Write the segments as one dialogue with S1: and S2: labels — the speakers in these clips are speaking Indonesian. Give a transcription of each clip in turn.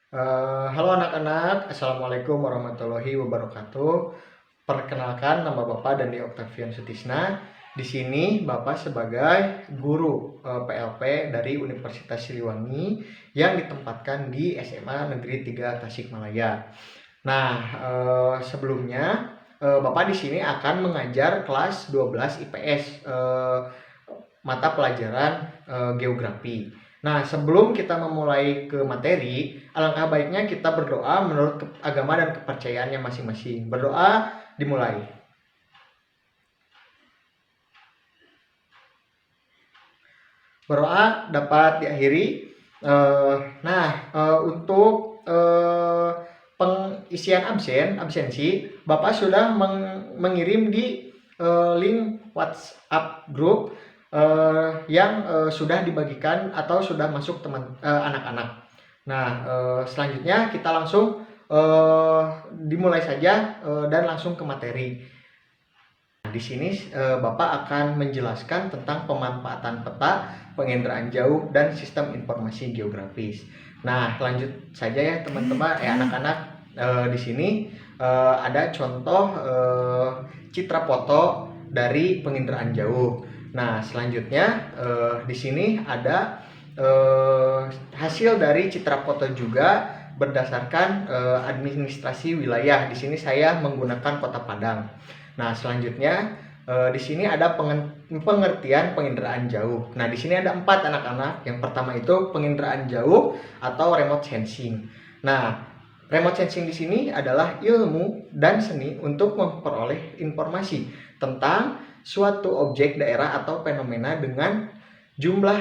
S1: Halo anak-anak, Assalamualaikum warahmatullahi wabarakatuh. Perkenalkan, nama Bapak Dandi Octavian Sutisna. Di sini Bapak sebagai guru PLP dari Universitas Siliwangi yang ditempatkan di SMA Negeri 3 Tasikmalaya. Nah, sebelumnya Bapak di sini akan mengajar kelas 12 IPS, mata pelajaran geografi. Nah, sebelum kita memulai ke materi, alangkah baiknya kita berdoa menurut agama dan kepercayaannya masing-masing. Berdoa dimulai. Berdoa dapat diakhiri. Untuk pengisian absensi, Bapak sudah mengirim di link WhatsApp grup yang sudah dibagikan atau sudah masuk teman anak-anak. Nah, selanjutnya kita langsung dimulai saja dan langsung ke materi. Di sini Bapak akan menjelaskan tentang pemanfaatan peta, penginderaan jauh, dan sistem informasi geografis. Nah, lanjut saja ya teman-teman, anak-anak. Di sini ada contoh citra foto dari penginderaan jauh. Nah, selanjutnya di sini ada hasil dari citra foto juga berdasarkan administrasi wilayah. Di sini saya menggunakan Kota Padang. Nah, selanjutnya di sini ada pengertian penginderaan jauh. Nah, di sini ada 4 anak-anak. Yang pertama itu penginderaan jauh atau remote sensing. Nah, remote sensing di sini adalah ilmu dan seni untuk memperoleh informasi tentang suatu objek, daerah, atau fenomena dengan jumlah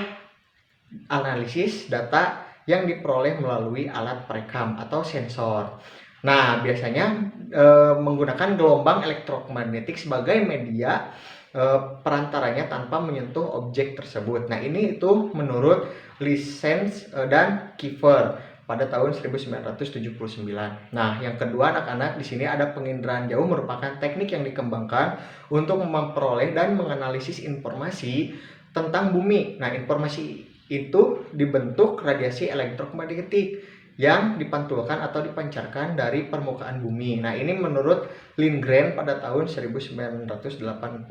S1: analisis data yang diperoleh melalui alat perekam atau sensor. Nah, biasanya menggunakan gelombang elektromagnetik sebagai media perantaranya tanpa menyentuh objek tersebut. Nah, ini itu menurut Lisens dan Kiefer pada tahun 1979. Nah, yang kedua anak-anak, di sini ada penginderaan jauh merupakan teknik yang dikembangkan untuk memperoleh dan menganalisis informasi tentang bumi. Nah, informasi itu dibentuk radiasi elektromagnetik yang dipantulkan atau dipancarkan dari permukaan bumi. Nah, ini menurut Lindgren pada tahun 1985.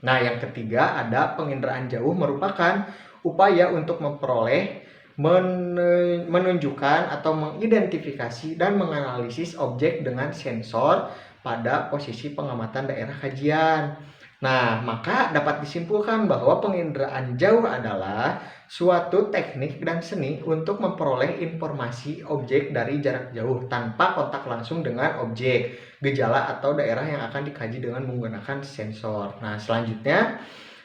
S1: Nah, yang ketiga ada penginderaan jauh merupakan upaya untuk memperoleh, menunjukkan atau mengidentifikasi dan menganalisis objek dengan sensor pada posisi pengamatan daerah kajian. Nah, maka dapat disimpulkan bahwa penginderaan jauh adalah suatu teknik dan seni untuk memperoleh informasi objek dari jarak jauh tanpa kontak langsung dengan objek, gejala, atau daerah yang akan dikaji dengan menggunakan sensor. Nah, selanjutnya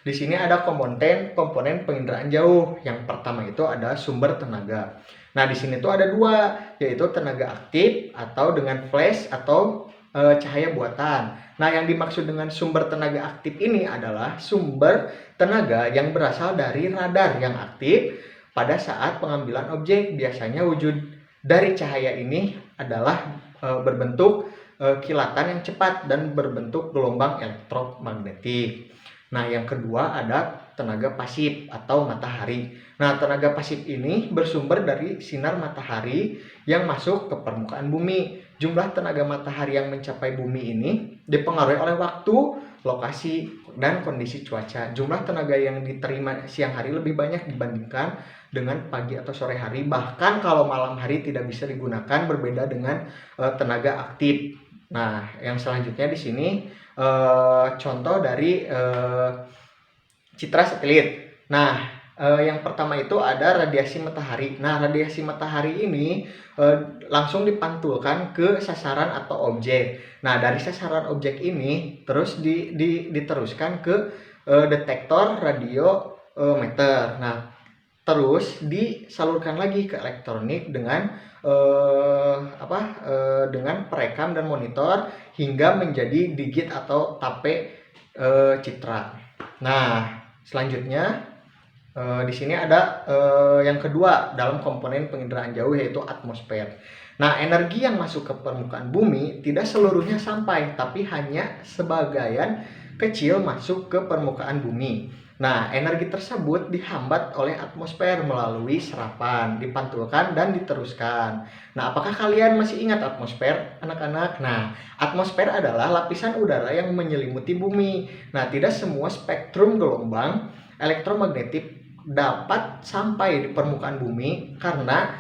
S1: di sini ada komponen penginderaan jauh. Yang pertama itu ada sumber tenaga. Nah, di sini tuh ada 2, yaitu tenaga aktif atau dengan flash atau cahaya buatan. Nah, yang dimaksud dengan sumber tenaga aktif ini adalah sumber tenaga yang berasal dari radar yang aktif pada saat pengambilan objek. Biasanya wujud dari cahaya ini adalah berbentuk kilatan yang cepat dan berbentuk gelombang elektromagnetik. Nah, yang kedua ada tenaga pasif atau matahari. Nah, tenaga pasif ini bersumber dari sinar matahari yang masuk ke permukaan bumi. Jumlah tenaga matahari yang mencapai bumi ini dipengaruhi oleh waktu, lokasi, dan kondisi cuaca. Jumlah tenaga yang diterima siang hari lebih banyak dibandingkan dengan pagi atau sore hari. Bahkan kalau malam hari tidak bisa digunakan, berbeda dengan tenaga aktif. Nah, yang selanjutnya di sini contoh dari citra satelit. Nah, yang pertama itu ada radiasi matahari. Nah, radiasi matahari ini langsung dipantulkan ke sasaran atau objek. Nah, dari sasaran objek ini terus diteruskan ke detektor radiometer. Nah, terus disalurkan lagi ke elektronik dengan dengan perekam dan monitor hingga menjadi digit atau tape citra. Nah, selanjutnya di sini ada yang kedua dalam komponen penginderaan jauh, yaitu atmosfer. Nah, energi yang masuk ke permukaan bumi tidak seluruhnya sampai, tapi hanya sebagian kecil masuk ke permukaan bumi. Nah, energi tersebut dihambat oleh atmosfer melalui serapan, dipantulkan, dan diteruskan. Nah, apakah kalian masih ingat atmosfer, anak-anak? Nah, atmosfer adalah lapisan udara yang menyelimuti bumi. Nah, tidak semua spektrum gelombang elektromagnetik dapat sampai di permukaan bumi karena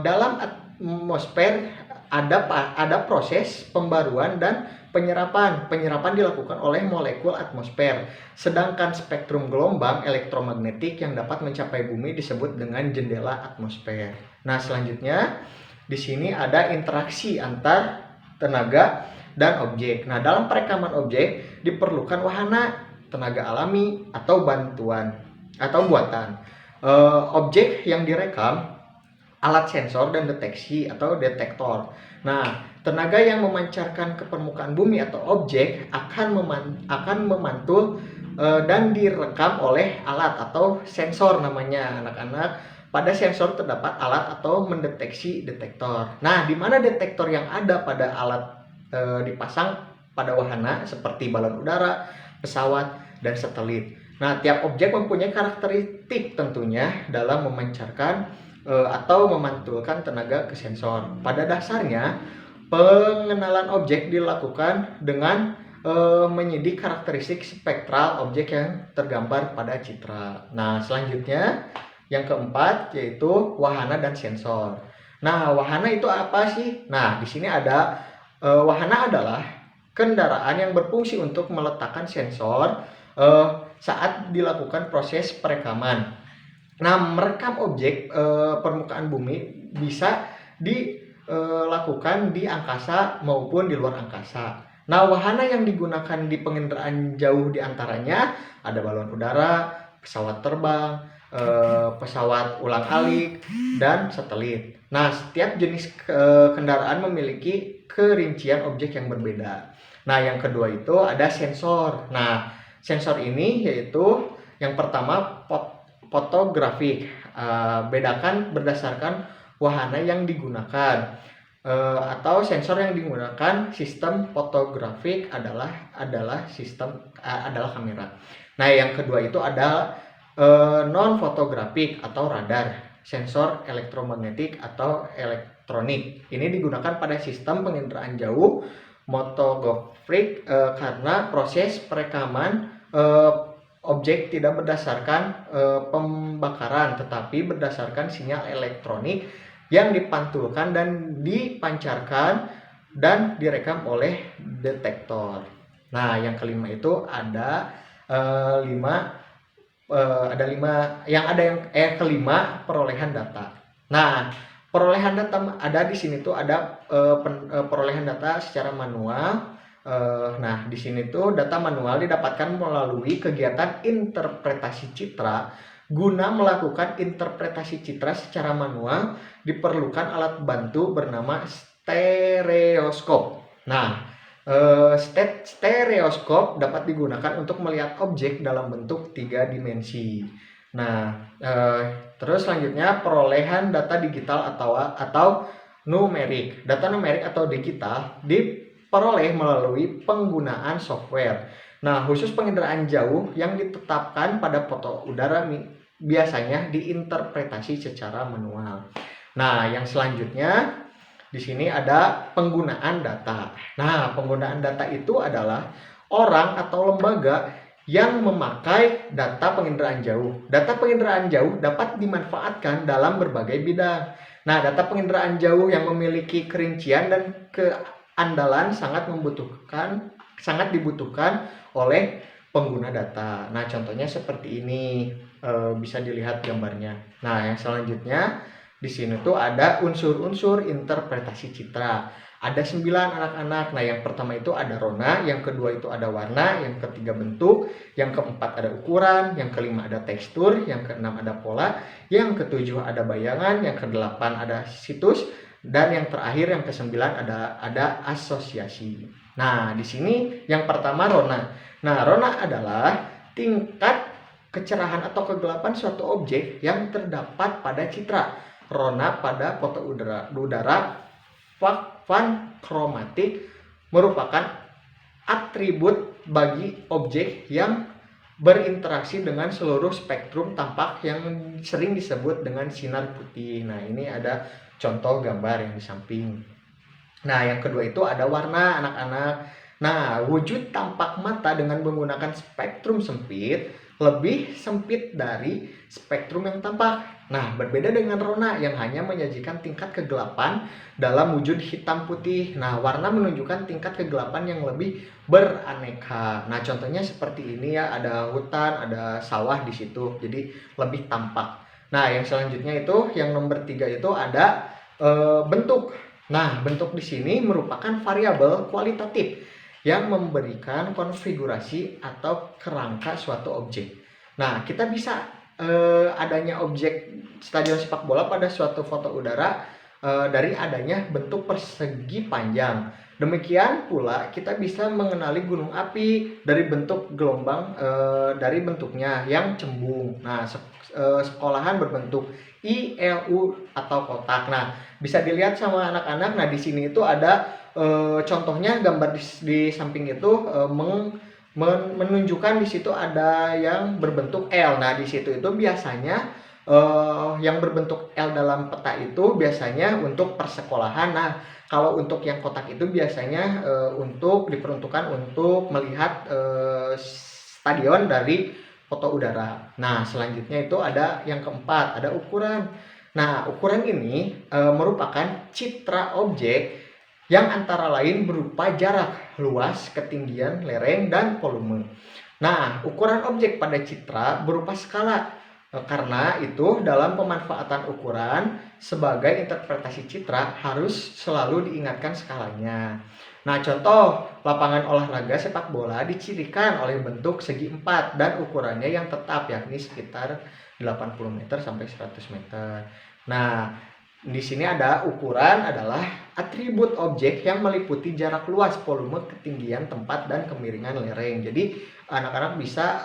S1: dalam atmosfer ada proses pembaruan dan penyerapan. Penyerapan dilakukan oleh molekul atmosfer. Sedangkan spektrum gelombang elektromagnetik yang dapat mencapai bumi disebut dengan jendela atmosfer. Nah, selanjutnya di sini ada interaksi antar tenaga dan objek. Nah, dalam perekaman objek diperlukan wahana, tenaga alami, atau bantuan atau buatan. Objek yang direkam, alat sensor dan deteksi atau detektor. Nah, tenaga yang memancarkan ke permukaan bumi atau objek akan memantul dan direkam oleh alat atau sensor namanya, anak-anak. Pada sensor terdapat alat atau mendeteksi detektor. Nah, di mana detektor yang ada pada alat dipasang pada wahana seperti balon udara, pesawat, dan satelit. Nah, tiap objek mempunyai karakteristik tentunya dalam memancarkan atau memantulkan tenaga ke sensor. Pada dasarnya, pengenalan objek dilakukan dengan menyidik karakteristik spektral objek yang tergambar pada citra. Nah, selanjutnya yang keempat yaitu wahana dan sensor. Nah, wahana itu apa sih? Nah, di sini ada wahana adalah kendaraan yang berfungsi untuk meletakkan sensor saat dilakukan proses perekaman. Nah, merekam objek permukaan bumi bisa dilakukan di angkasa maupun di luar angkasa. Nah, wahana yang digunakan di penginderaan jauh diantaranya ada balon udara, pesawat terbang, pesawat ulang-alik, dan satelit. Nah, setiap jenis kendaraan memiliki kerincian objek yang berbeda. Nah, yang kedua itu ada sensor. Nah, sensor ini yaitu yang pertama fotografik. Bedakan berdasarkan wahana yang digunakan. Atau sensor yang digunakan sistem fotografik adalah kamera. Nah, yang kedua itu ada non fotografik atau radar, sensor elektromagnetik atau elektronik. Ini digunakan pada sistem penginderaan jauh fotografik karena proses perekaman objek tidak berdasarkan pembakaran, tetapi berdasarkan sinyal elektronik yang dipantulkan dan dipancarkan dan direkam oleh detektor. Nah, yang kelima itu ada kelima perolehan data. Nah, perolehan data ada di sini tuh ada perolehan data secara manual. Nah, di sini tuh data manual didapatkan melalui kegiatan interpretasi citra. Guna melakukan interpretasi citra secara manual, diperlukan alat bantu bernama stereoskop. Nah, stereoskop dapat digunakan untuk melihat objek dalam bentuk 3 dimensi. Nah, terus selanjutnya perolehan data digital atau numerik. Data numerik atau digital diperoleh melalui penggunaan software. Nah, khusus penginderaan jauh yang ditetapkan pada foto udara biasanya diinterpretasi secara manual. Nah, yang selanjutnya di sini ada penggunaan data. Nah, penggunaan data itu adalah orang atau lembaga yang memakai data penginderaan jauh. Data penginderaan jauh dapat dimanfaatkan dalam berbagai bidang. Nah, data penginderaan jauh yang memiliki kerincian dan keandalan sangat dibutuhkan oleh pengguna data. Nah, contohnya seperti ini, bisa dilihat gambarnya. Nah, yang selanjutnya di sini tuh ada unsur-unsur interpretasi citra. Ada 9 anak-anak. Nah, yang pertama itu ada rona, yang kedua itu ada warna, yang ketiga bentuk, yang keempat ada ukuran, yang kelima ada tekstur, yang keenam ada pola, yang ketujuh ada bayangan, yang kedelapan ada situs, dan yang terakhir yang kesembilan ada asosiasi. Nah, di sini yang pertama rona. Nah, rona adalah tingkat kecerahan atau kegelapan suatu objek yang terdapat pada citra. Rona pada foto udara van kromatik merupakan atribut bagi objek yang berinteraksi dengan seluruh spektrum tampak yang sering disebut dengan sinar putih. Nah, ini ada contoh gambar yang di samping. Nah, yang kedua itu ada warna anak-anak. Nah, wujud tampak mata dengan menggunakan spektrum sempit lebih sempit dari spektrum yang tampak. Nah, berbeda dengan rona yang hanya menyajikan tingkat kegelapan dalam wujud hitam putih. Nah, warna menunjukkan tingkat kegelapan yang lebih beraneka. Nah, contohnya seperti ini ya, ada hutan, ada sawah di situ. Jadi lebih tampak. Nah, yang selanjutnya itu yang nomor 3 itu ada bentuk. Nah, bentuk di sini merupakan variabel kualitatif yang memberikan konfigurasi atau kerangka suatu objek. Nah, kita bisa adanya objek stadion sepak bola pada suatu foto udara dari adanya bentuk persegi panjang. Demikian pula kita bisa mengenali gunung api dari bentuk gelombang dari bentuknya yang cembung. Nah, sekolahan berbentuk ILU atau kotak. Nah, bisa dilihat sama anak-anak. Nah, di sini itu ada contohnya gambar di samping itu menunjukkan di situ ada yang berbentuk L. Nah, di situ itu biasanya yang berbentuk L dalam peta itu biasanya untuk persekolahan. Nah, kalau untuk yang kotak itu biasanya untuk diperuntukkan untuk melihat stadion dari foto udara. Nah, selanjutnya itu ada yang keempat, ada ukuran. Nah, ukuran ini merupakan citra objek yang antara lain berupa jarak, luas, ketinggian, lereng, dan volume. Nah, ukuran objek pada citra berupa skala. Karena itu dalam pemanfaatan ukuran sebagai interpretasi citra harus selalu diingatkan skalanya. Nah, contoh lapangan olahraga sepak bola dicirikan oleh bentuk segi 4 dan ukurannya yang tetap yakni sekitar 80 meter sampai 100 meter. Nah, di sini ada ukuran adalah atribut objek yang meliputi jarak luas, volume, ketinggian tempat, dan kemiringan lereng. Jadi anak-anak bisa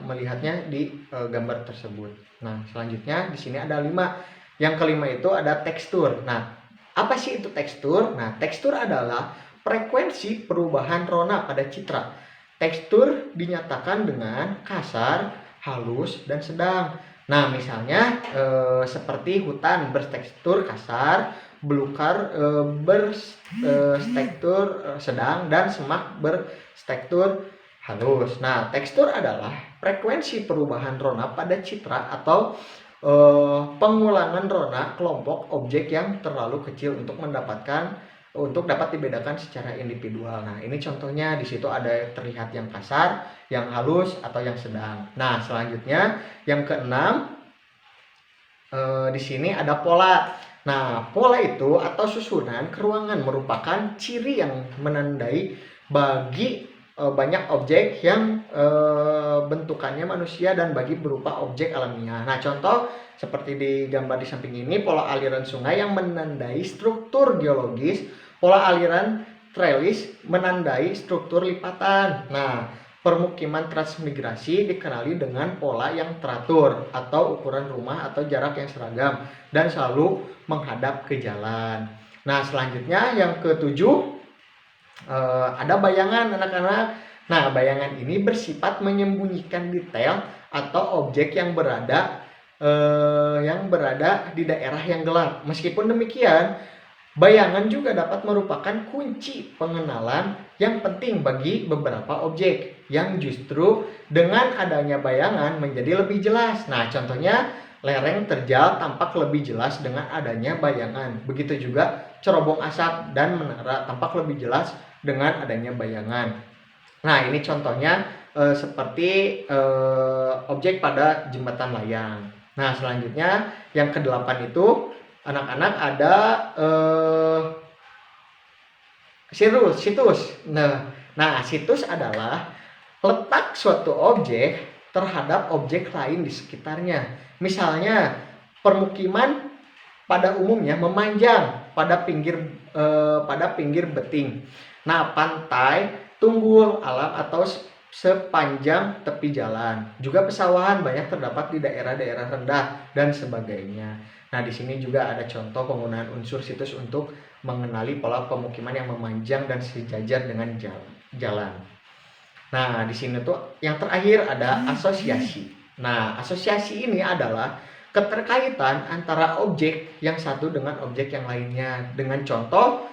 S1: melihatnya di gambar tersebut. Nah, selanjutnya di sini ada 5. Yang kelima itu ada tekstur. Nah, apa sih itu tekstur? Nah, tekstur adalah frekuensi perubahan rona pada citra. Tekstur dinyatakan dengan kasar, halus, dan sedang. Nah, misalnya seperti hutan bertekstur kasar, belukar bertekstur sedang, dan semak bertekstur halus. Nah, tekstur adalah frekuensi perubahan rona pada citra atau pengulangan rona kelompok objek yang terlalu kecil untuk dapat dibedakan secara individual. Nah, ini contohnya di situ ada terlihat yang kasar, yang halus, atau yang sedang. Nah, selanjutnya yang keenam di sini ada pola. Nah, pola itu atau susunan keruangan merupakan ciri yang menandai bagi banyak objek yang bentukannya manusia dan bagi berupa objek alamiah. Nah, contoh seperti di gambar di samping ini, pola aliran sungai yang menandai struktur geologis, pola aliran trellis menandai struktur lipatan. Nah, permukiman transmigrasi dikenali dengan pola yang teratur atau ukuran rumah atau jarak yang seragam dan selalu menghadap ke jalan. Nah, selanjutnya yang ketujuh ada bayangan anak-anak. Nah, bayangan ini bersifat menyembunyikan detail atau objek yang berada di daerah yang gelap. Meskipun demikian, bayangan juga dapat merupakan kunci pengenalan yang penting bagi beberapa objek yang justru dengan adanya bayangan menjadi lebih jelas. Nah, contohnya lereng terjal tampak lebih jelas dengan adanya bayangan. Begitu juga cerobong asap dan menara tampak lebih jelas dengan adanya bayangan. Nah, ini contohnya seperti objek pada jembatan layang. Nah, selanjutnya yang ke-8 itu anak-anak ada situs. Nah, situs adalah letak suatu objek terhadap objek lain di sekitarnya. Misalnya, permukiman pada umumnya memanjang pada pinggir beting. Nah, pantai, tunggul alam atau sepanjang tepi jalan. Juga pesawahan banyak terdapat di daerah-daerah rendah dan sebagainya. Nah, di sini juga ada contoh penggunaan unsur situs untuk mengenali pola pemukiman yang memanjang dan sejajar dengan jalan. Nah, di sini tuh yang terakhir ada asosiasi. Nah, asosiasi ini adalah keterkaitan antara objek yang satu dengan objek yang lainnya. Dengan contoh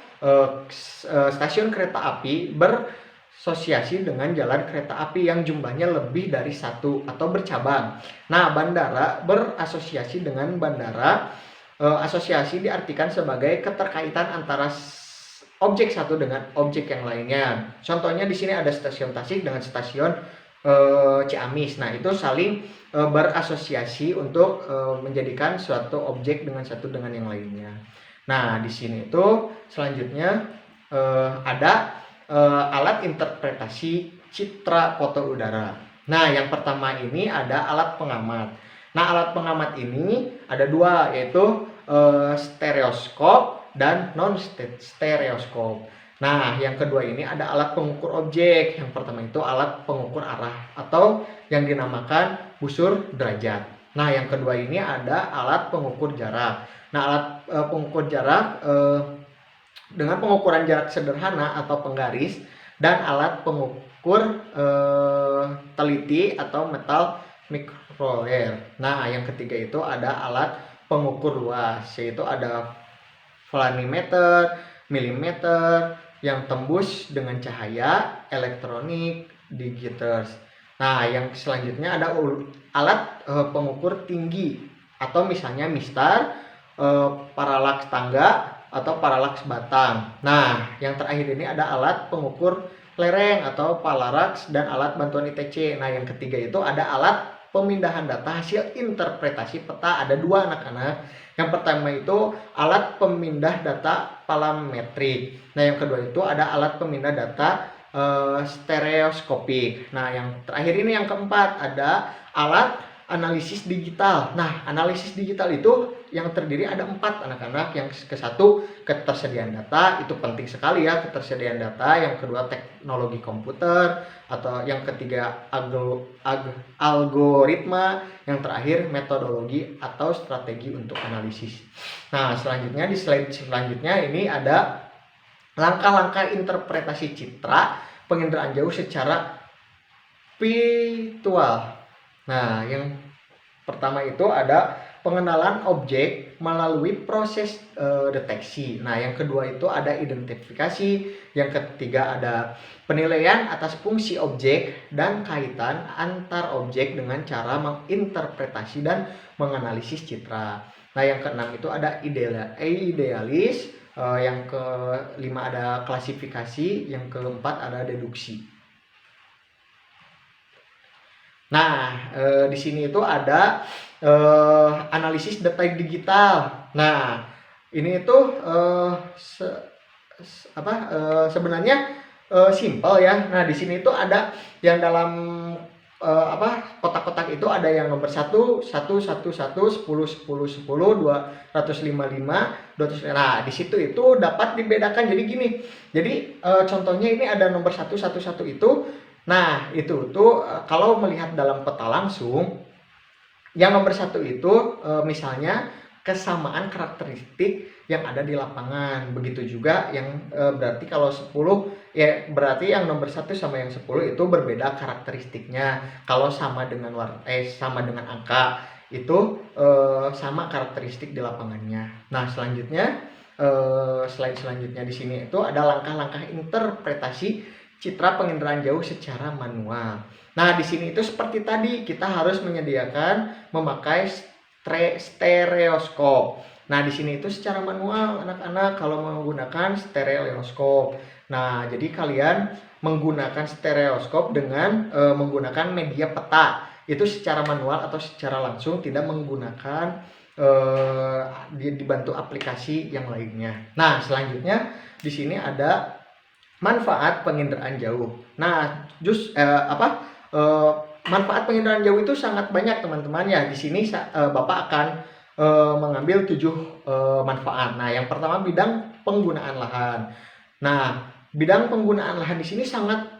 S1: stasiun kereta api bersosiasi dengan jalan kereta api yang jumlahnya lebih dari satu atau bercabang. Nah, bandara berasosiasi dengan bandara. Asosiasi diartikan sebagai keterkaitan antara objek satu dengan objek yang lainnya. Contohnya di sini ada stasiun Tasik dengan stasiun Ciamis. Nah, itu saling berasosiasi untuk menjadikan suatu objek dengan satu dengan yang lainnya. Nah, di sini itu selanjutnya ada alat interpretasi citra foto udara. Nah, yang pertama ini ada alat pengamat. Nah, alat pengamat ini ada dua, yaitu stereoskop dan non stereoskop. Nah, yang kedua ini ada alat pengukur objek. Yang pertama itu alat pengukur arah atau yang dinamakan busur derajat. Nah, yang kedua ini ada alat pengukur jarak. Nah, alat pengukur jarak dengan pengukuran jarak sederhana atau penggaris dan alat pengukur teliti atau metal microlear. Nah, yang ketiga itu ada alat pengukur luas, yaitu ada flanimeter, milimeter yang tembus dengan cahaya, elektronik, digiters. Nah, yang selanjutnya ada alat pengukur tinggi atau misalnya mistar, paralaks tangga atau paralaks batang. Nah, yang terakhir ini ada alat pengukur lereng atau paralaks dan alat bantuan ITC. Nah, yang ketiga itu ada alat pemindahan data hasil interpretasi peta. Ada dua, anak-anak. Yang pertama itu alat pemindah data palametrik. Nah, yang kedua itu ada alat pemindah data stereoskopik. Nah, yang terakhir ini yang keempat ada alat analisis digital. Nah, analisis digital itu yang terdiri ada 4, anak-anak. Yang ke satu, ketersediaan data, itu penting sekali ya, ketersediaan data. Yang kedua, teknologi komputer, atau yang ketiga algoritma, yang terakhir metodologi atau strategi untuk analisis. Nah, selanjutnya di slide selanjutnya ini ada langkah-langkah interpretasi citra penginderaan jauh secara visual. Nah, yang pertama itu ada pengenalan objek melalui proses deteksi. Nah, yang kedua itu ada identifikasi. Yang ketiga ada penilaian atas fungsi objek dan kaitan antar objek dengan cara menginterpretasi dan menganalisis citra. Nah, yang keenam itu ada idealis. Yang kelima ada klasifikasi. Yang keempat ada deduksi. Nah, di sini itu ada analisis data digital. Nah, ini itu sebenarnya simple ya. Nah, di sini itu ada yang dalam kotak-kotak itu ada yang nomor 1, 1, 1, 1, 10, 10, 10, 255, 200. Nah, di situ itu dapat dibedakan. Jadi gini. Jadi contohnya ini ada nomor 1, 1, 1 itu. Nah, itu tuh kalau melihat dalam peta langsung, yang nomor 1 itu misalnya kesamaan karakteristik yang ada di lapangan. Begitu juga yang berarti kalau 10 ya berarti yang nomor 1 sama yang 10 itu berbeda karakteristiknya. Kalau sama dengan sama dengan angka itu sama karakteristik di lapangannya. Nah, selanjutnya slide selanjutnya di sini itu ada langkah-langkah interpretasi citra penginderaan jauh secara manual. Nah, di sini itu seperti tadi kita harus menyediakan memakai stereoskop. Nah, di sini itu secara manual anak-anak kalau menggunakan stereoskop. Nah, jadi kalian menggunakan stereoskop dengan menggunakan media peta. Itu secara manual atau secara langsung, tidak menggunakan dibantu aplikasi yang lainnya. Nah, selanjutnya di sini ada manfaat penginderaan jauh. Nah, manfaat penginderaan jauh itu sangat banyak teman-teman ya. Di sini Bapak akan mengambil 7 manfaat. Nah, yang pertama bidang penggunaan lahan. Nah, bidang penggunaan lahan di sini sangat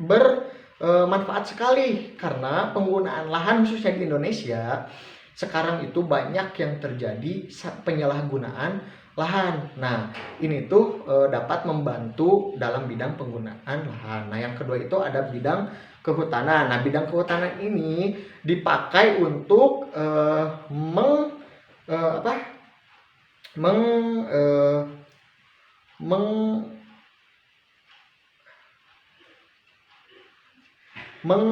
S1: bermanfaat sekali karena penggunaan lahan khususnya di Indonesia sekarang itu banyak yang terjadi penyalahgunaan lahan. Nah, ini tuh dapat membantu dalam bidang penggunaan lahan. Nah, yang kedua itu ada bidang kehutanan. Nah, bidang kehutanan ini dipakai untuk meng apa meng meng meng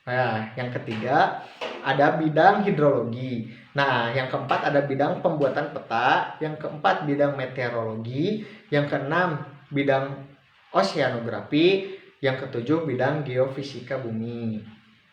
S1: Nah, yang ketiga ada bidang hidrologi. Nah, yang keempat ada bidang pembuatan peta, yang keempat bidang meteorologi, yang keenam bidang oseanografi, yang ketujuh bidang geofisika bumi.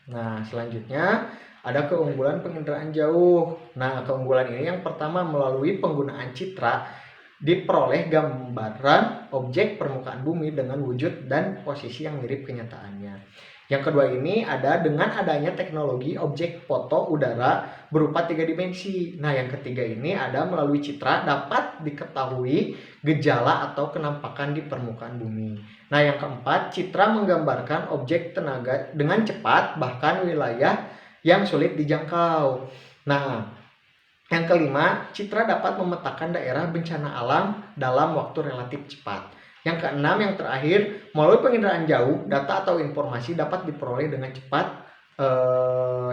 S1: Nah, selanjutnya ada keunggulan penginderaan jauh. Nah, keunggulan ini yang pertama melalui penggunaan citra diperoleh gambaran objek permukaan bumi dengan wujud dan posisi yang mirip kenyataannya. Yang kedua ini ada dengan adanya teknologi objek foto udara berupa 3 dimensi. Nah, yang ketiga ini ada melalui citra dapat diketahui gejala atau kenampakan di permukaan bumi. Nah, yang keempat, citra menggambarkan objek tenaga dengan cepat bahkan wilayah yang sulit dijangkau. Nah, yang kelima, citra dapat memetakan daerah bencana alam dalam waktu relatif cepat. Yang keenam, yang terakhir, melalui penginderaan jauh, data atau informasi dapat diperoleh dengan cepat,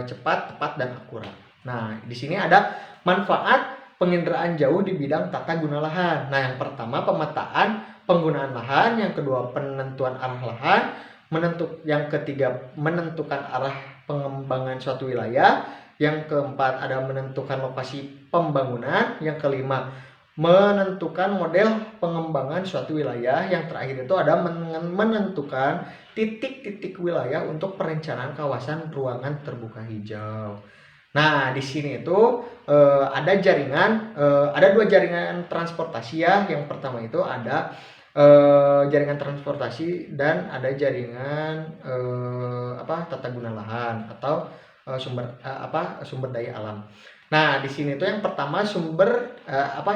S1: tepat, dan akurat. Nah, di sini ada manfaat penginderaan jauh di bidang tata guna lahan. Nah, yang pertama pemetaan penggunaan lahan, yang kedua penentuan arah lahan, yang ketiga menentukan arah pengembangan suatu wilayah, yang keempat ada menentukan lokasi pembangunan, yang kelima menentukan model pengembangan suatu wilayah, yang terakhir itu ada menentukan titik-titik wilayah untuk perencanaan kawasan ruangan terbuka hijau. Nah, di sini itu ada dua jaringan transportasi ya. Yang pertama itu ada jaringan transportasi dan ada jaringan tata guna lahan atau sumber daya alam. Nah, di sini tuh yang pertama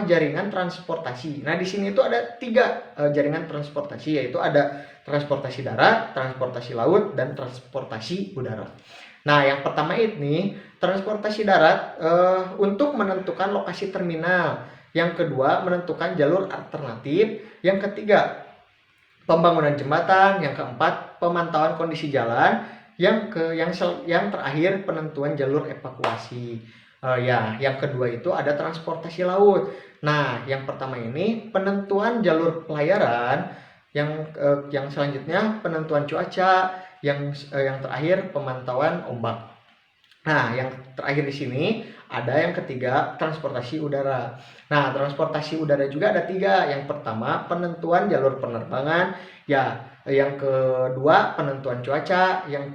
S1: jaringan transportasi. Nah, di sini itu ada 3 jaringan transportasi, yaitu ada transportasi darat, transportasi laut, dan transportasi udara. Nah, yang pertama ini transportasi darat untuk menentukan lokasi terminal. Yang kedua, menentukan jalur alternatif. Yang ketiga, pembangunan jembatan. Yang keempat, pemantauan kondisi jalan. Yang terakhir, penentuan jalur evakuasi. Yang kedua itu ada transportasi laut. Nah, yang pertama ini penentuan jalur pelayaran, yang selanjutnya penentuan cuaca, yang terakhir pemantauan ombak. Nah, yang terakhir di sini ada yang ketiga transportasi udara. Nah, transportasi udara juga ada 3. Yang pertama penentuan jalur penerbangan, yang kedua penentuan cuaca, yang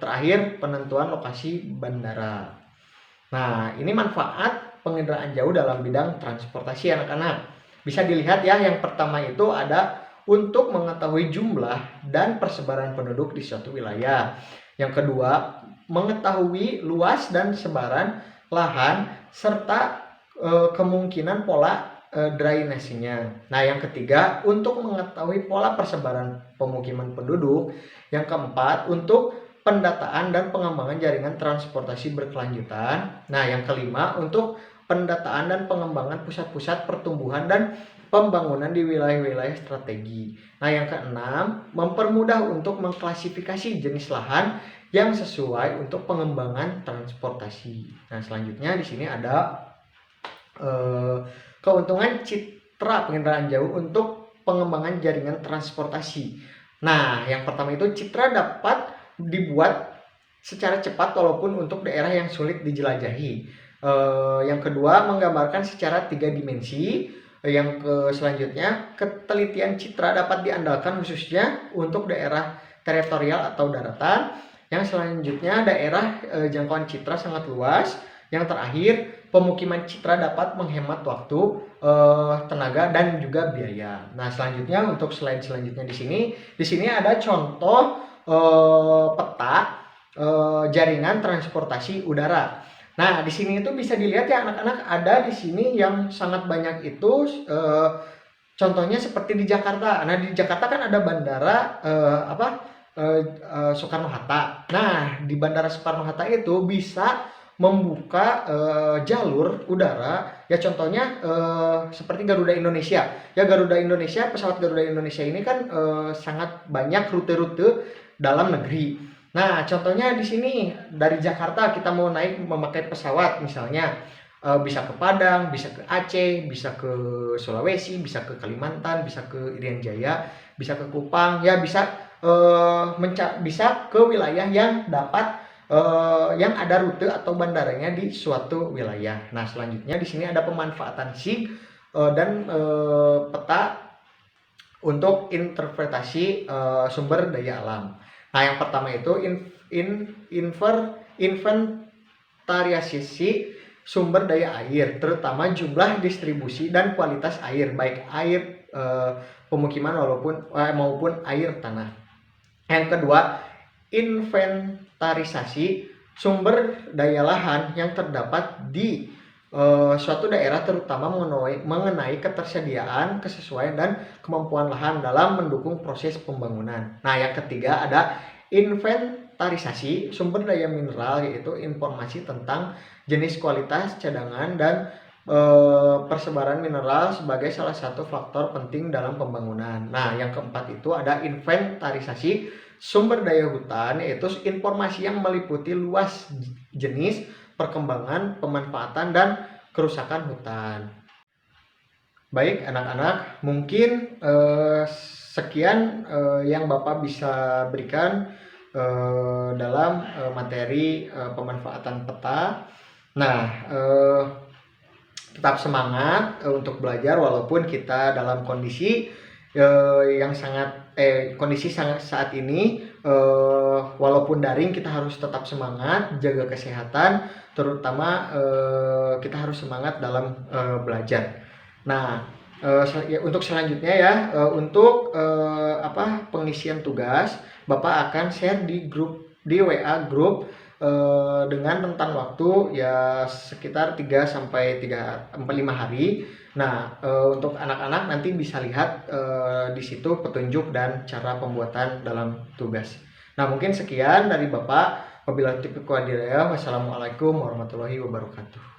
S1: terakhir penentuan lokasi bandara. Nah, ini manfaat penginderaan jauh dalam bidang transportasi anak-anak. Bisa dilihat ya, yang pertama itu ada untuk mengetahui jumlah dan persebaran penduduk di suatu wilayah. Yang kedua, mengetahui luas dan sebaran lahan serta kemungkinan pola drainasinya. Nah, yang ketiga, untuk mengetahui pola persebaran pemukiman penduduk. Yang keempat, untuk pendataan dan pengembangan jaringan transportasi berkelanjutan. Nah, yang kelima untuk pendataan dan pengembangan pusat-pusat pertumbuhan dan pembangunan di wilayah-wilayah strategi. Nah, yang keenam mempermudah untuk mengklasifikasi jenis lahan yang sesuai untuk pengembangan transportasi. Nah, selanjutnya di sini ada keuntungan citra penginderaan jauh untuk pengembangan jaringan transportasi. Nah, yang pertama itu citra dapat dibuat secara cepat walaupun untuk daerah yang sulit dijelajahi. Yang kedua menggambarkan secara 3 dimensi. Selanjutnya ketelitian citra dapat diandalkan khususnya untuk daerah teritorial atau daratan. Yang selanjutnya daerah jangkauan citra sangat luas. Yang terakhir pemukiman citra dapat menghemat waktu, tenaga, dan juga biaya. Nah, selanjutnya untuk slide selanjutnya di sini ada contoh peta jaringan transportasi udara. Nah, di sini itu bisa dilihat ya anak-anak, ada di sini yang sangat banyak itu contohnya seperti di Jakarta. Nah, di Jakarta kan ada bandara Soekarno-Hatta. Nah, di Bandara Soekarno-Hatta itu bisa membuka jalur udara ya, contohnya seperti Garuda Indonesia. Ya, Garuda Indonesia, pesawat Garuda Indonesia ini kan sangat banyak rute-rute dalam negeri. Nah, contohnya di sini dari Jakarta kita mau naik memakai pesawat misalnya, bisa ke Padang, bisa ke Aceh, bisa ke Sulawesi, bisa ke Kalimantan, bisa ke Irian Jaya, bisa ke Kupang, ya bisa bisa ke wilayah yang yang ada rute atau bandaranya di suatu wilayah. Nah, selanjutnya di sini ada pemanfaatan SIG dan peta untuk interpretasi sumber daya alam. Nah, yang pertama itu inventarisasi sumber daya air, terutama jumlah, distribusi, dan kualitas air, baik air pemukiman maupun air tanah. Yang kedua, inventarisasi sumber daya lahan yang terdapat di suatu daerah, terutama mengenai ketersediaan, kesesuaian, dan kemampuan lahan dalam mendukung proses pembangunan. Nah, yang ketiga ada inventarisasi sumber daya mineral, yaitu informasi tentang jenis, kualitas, cadangan, dan persebaran mineral sebagai salah satu faktor penting dalam pembangunan. Nah, yang keempat itu ada inventarisasi sumber daya hutan, yaitu informasi yang meliputi luas, jenis, perkembangan, pemanfaatan, dan kerusakan hutan. Baik anak-anak, mungkin sekian yang Bapak bisa berikan dalam materi pemanfaatan peta. Nah, tetap semangat untuk belajar walaupun kita dalam kondisi yang kondisi saat ini, walaupun daring, kita harus tetap semangat, jaga kesehatan, terutama kita harus semangat dalam belajar. Nah, untuk selanjutnya ya, untuk pengisian tugas, Bapak akan share di WA grup dengan rentan waktu ya sekitar 3-5 hari. Nah, untuk anak-anak nanti bisa lihat di situ petunjuk dan cara pembuatan dalam tugas. Nah, mungkin sekian dari Bapak. Wabillahi taufiq wal hidayah. Wassalamualaikum warahmatullahi wabarakatuh.